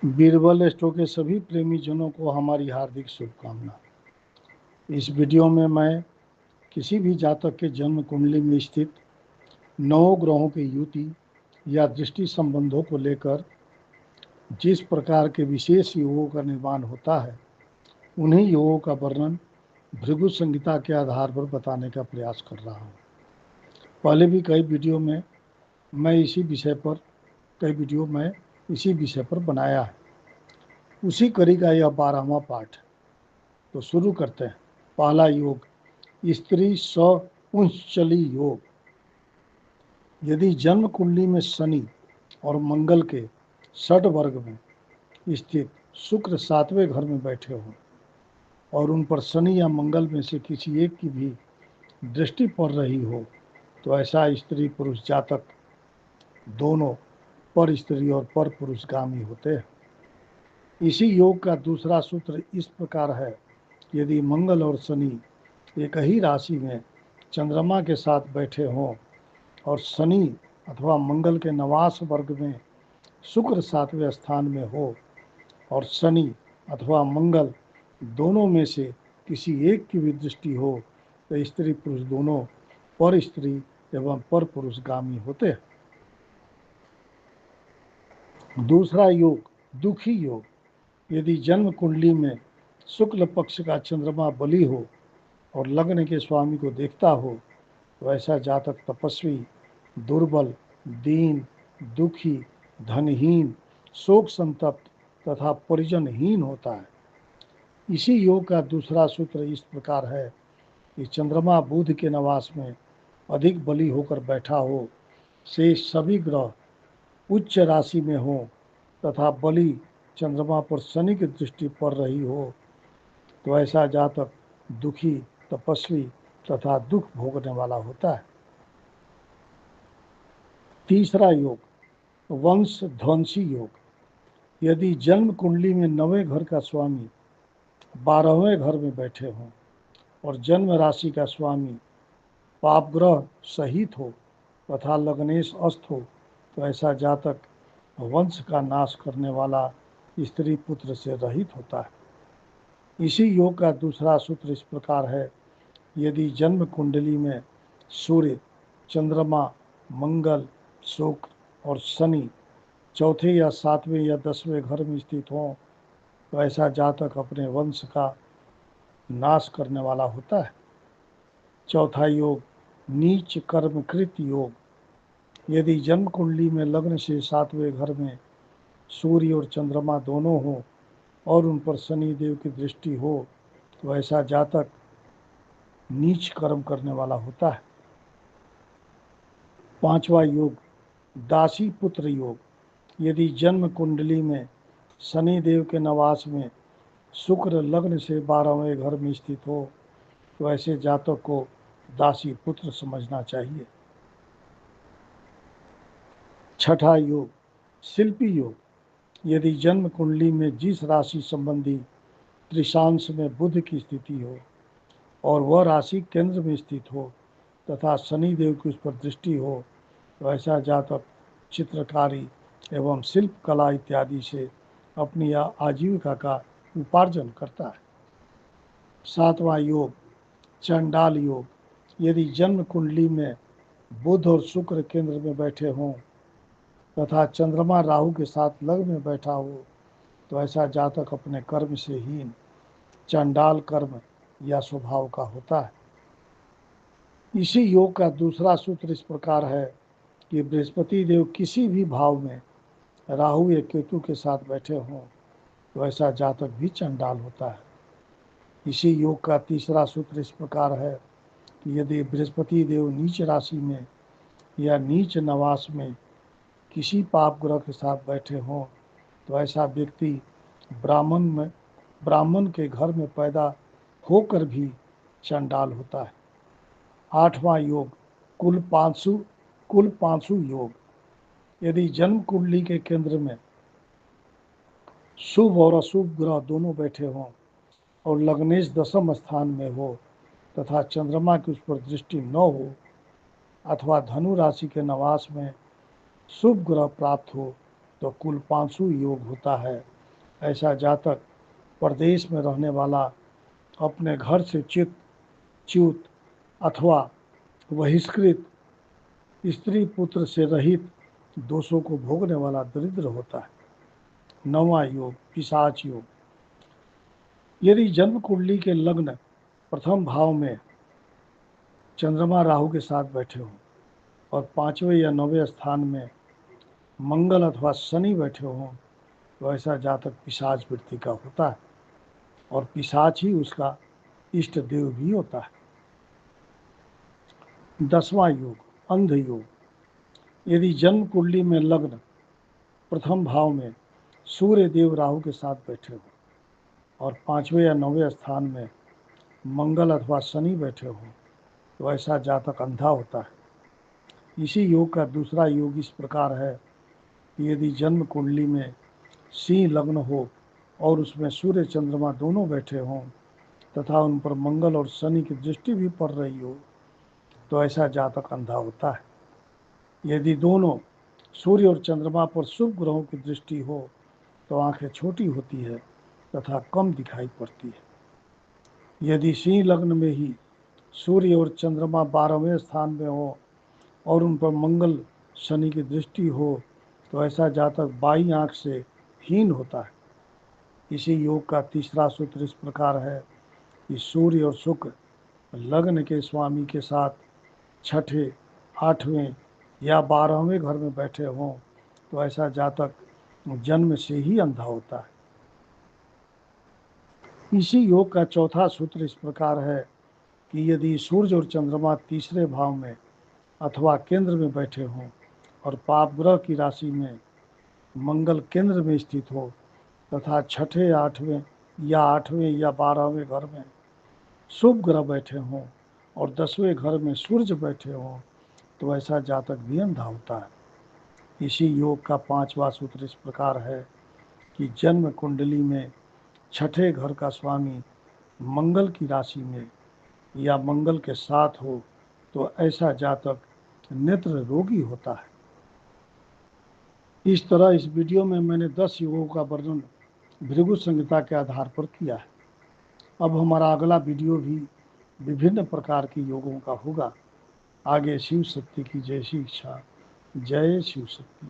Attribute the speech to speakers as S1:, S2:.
S1: Birbal astro के सभी प्रेमी जनों को हमारी हार्दिक शुभकामना। इस वीडियो में मैं किसी भी जातक के जन्म कुंडली में स्थित 9 ग्रहों की युति या दृष्टि संबंधों को लेकर जिस प्रकार के विशेष योगों का निर्माण होता है, उन्हीं योगों का वर्णन भृगु संहिता के आधार पर बताने का प्रयास कर रहा हूँ। पहले भी कई वीडियो में इसी विषय पर बनाया है। उसी कड़ी का यह 12वां पाठ है। तो शुरू करते हैं। पहला योग, स्त्री सउंचली योग। यदि जन्म कुंडली में शनि और मंगल के षड वर्ग में स्थित शुक्र 7वें घर में बैठे हों और उन पर शनि या मंगल में से किसी एक की भी दृष्टि पड़ रही हो, तो ऐसा स्त्री पुरुष जातक दोनों पर स्त्री और पर पुरुषगामी होते हैं। इसी योग का दूसरा सूत्र इस प्रकार है। यदि मंगल और शनि एक ही राशि में चंद्रमा के साथ बैठे हों और शनि अथवा मंगल के नवास वर्ग में शुक्र 7वें स्थान में हो और शनि अथवा मंगल दोनों में से किसी एक की भी दृष्टि हो, तो स्त्री पुरुष दोनों पर स्त्री एवं पर पुरुषगामी होते हैं। दूसरा योग, दुखी योग। यदि जन्म कुंडली में शुक्ल पक्ष का चंद्रमा बली हो और लग्न के स्वामी को देखता हो, तो ऐसा जातक तपस्वी, दुर्बल, दीन, दुखी, धनहीन, शोक संतप्त तथा परिजनहीन होता है। इसी योग का दूसरा सूत्र इस प्रकार है कि चंद्रमा बुध के नवास में अधिक बली होकर बैठा हो, शेष सभी ग्रह उच्च राशि में हो तथा बली चंद्रमा पर शनि की दृष्टि पड़ रही हो, तो ऐसा जातक दुखी, तपस्वी तथा दुख भोगने वाला होता है। तीसरा योग, वंश ध्वंसी योग। यदि जन्म कुंडली में 9वें घर का स्वामी 12वें घर में बैठे हों और जन्म राशि का स्वामी पाप ग्रह सहित हो तथा लग्नेश अस्त हो, तो ऐसा जातक वंश का नाश करने वाला स्त्री पुत्र से रहित होता है। इसी योग का दूसरा सूत्र इस प्रकार है। यदि जन्म कुंडली में सूर्य, चंद्रमा, मंगल, शुक्र और शनि चौथे या 7वें या 10वें घर में स्थित हों, तो ऐसा जातक अपने वंश का नाश करने वाला होता है। चौथा योग, नीच कर्मकृत योग। यदि जन्म कुंडली में लग्न से 7वें घर में सूर्य और चंद्रमा दोनों हों और उन पर शनि देव की दृष्टि हो, तो ऐसा जातक नीच कर्म करने वाला होता है। पांचवा योग, दासी पुत्र योग। यदि जन्म कुंडली में शनि देव के नवास में शुक्र लग्न से 12वें घर में स्थित हो, तो ऐसे जातक को दासी पुत्र समझना चाहिए। छठा योग, शिल्पी योग। यदि जन्म कुंडली में जिस राशि संबंधी त्रिशांश में बुध की स्थिति हो और वह राशि केंद्र में स्थित हो तथा शनि देव की उस पर दृष्टि हो, तो ऐसा जातक चित्रकारी एवं शिल्प कला इत्यादि से अपनी आजीविका का उपार्जन करता है। सातवां योग, चंडाल योग। यदि जन्म कुंडली में बुध और शुक्र केंद्र में बैठे हों तथा चंद्रमा राहु के साथ लग्न में बैठा हो, तो ऐसा जातक अपने कर्म से हीन चंडाल कर्म या स्वभाव का होता है। इसी योग का दूसरा सूत्र इस प्रकार है कि बृहस्पति देव किसी भी भाव में राहु या केतु के साथ बैठे हों, तो ऐसा जातक भी चंडाल होता है। इसी योग का तीसरा सूत्र इस प्रकार है कि यदि बृहस्पति देव नीच राशि में या नीच नवास में किसी पाप ग्रह के साथ बैठे हों, तो ऐसा व्यक्ति ब्राह्मण के घर में पैदा होकर भी चंडाल होता है। आठवां योग, कुल पांसु योग। यदि जन्म कुंडली के केंद्र में शुभ और अशुभ ग्रह दोनों बैठे हों और लग्नेश दशम स्थान में हो तथा चंद्रमा की उस पर दृष्टि न हो अथवा धनु राशि के नवास में शुभ ग्रह प्राप्त हो, तो कुल पांसु योग होता है ऐसा जातक परदेश में रहने वाला, अपने घर से च्युत अथवा बहिष्कृत, स्त्री पुत्र से रहित, दोषों को भोगने वाला दरिद्र होता है। 9वां योग, पिशाच योग। यदि जन्म कुंडली के लग्न प्रथम भाव में चंद्रमा राहु के साथ बैठे हों और 5वें या 9वें स्थान में मंगल अथवा शनि बैठे हों, तो ऐसा जातक पिशाच वृत्ति का होता है और पिशाच ही उसका इष्ट देव भी होता है। 10वां योग, अंध योग। यदि जन्म कुंडली में लग्न प्रथम भाव में सूर्य देव राहु के साथ बैठे हों और 5वें या 9वें स्थान में मंगल अथवा शनि बैठे हों, तो ऐसा जातक अंधा होता है। इसी योग का दूसरा योग इस प्रकार है कि यदि जन्म कुंडली में सिंह लग्न हो और उसमें सूर्य चंद्रमा दोनों बैठे हों तथा उन पर मंगल और शनि की दृष्टि भी पड़ रही हो, तो ऐसा जातक अंधा होता है। यदि दोनों सूर्य और चंद्रमा पर शुभ ग्रहों की दृष्टि हो तो आंखें छोटी होती है तथा कम दिखाई पड़ती है। यदि सिंह लग्न में ही सूर्य और चंद्रमा 12वें स्थान में हो और उन पर मंगल शनि की दृष्टि हो, तो ऐसा जातक बाई आंख से हीन होता है। इसी योग का तीसरा सूत्र इस प्रकार है कि सूर्य और शुक्र लग्न के स्वामी के साथ छठे, 8वें या 12वें घर में बैठे हों, तो ऐसा जातक जन्म से ही अंधा होता है। इसी योग का चौथा सूत्र इस प्रकार है कि यदि सूर्य और चंद्रमा तीसरे भाव में अथवा केंद्र में बैठे हों और पाप ग्रह की राशि में मंगल केंद्र में स्थित हो तथा छठे, 8वें या 12वें घर में शुभ ग्रह बैठे हों और 10वें घर में सूर्य बैठे हों, तो ऐसा जातक भी अंधा होता है। इसी योग का 5वां सूत्र इस प्रकार है कि जन्म कुंडली में छठे घर का स्वामी मंगल की राशि में या मंगल के साथ हो, तो ऐसा जातक नेत्र रोगी होता है। इस तरह इस वीडियो में मैंने 10 योगों का वर्णन भृगु संहिता के आधार पर किया है। अब हमारा अगला वीडियो भी विभिन्न प्रकार के योगों का होगा। आगे शिव शक्ति की जैसी इच्छा। जय शिव शक्ति।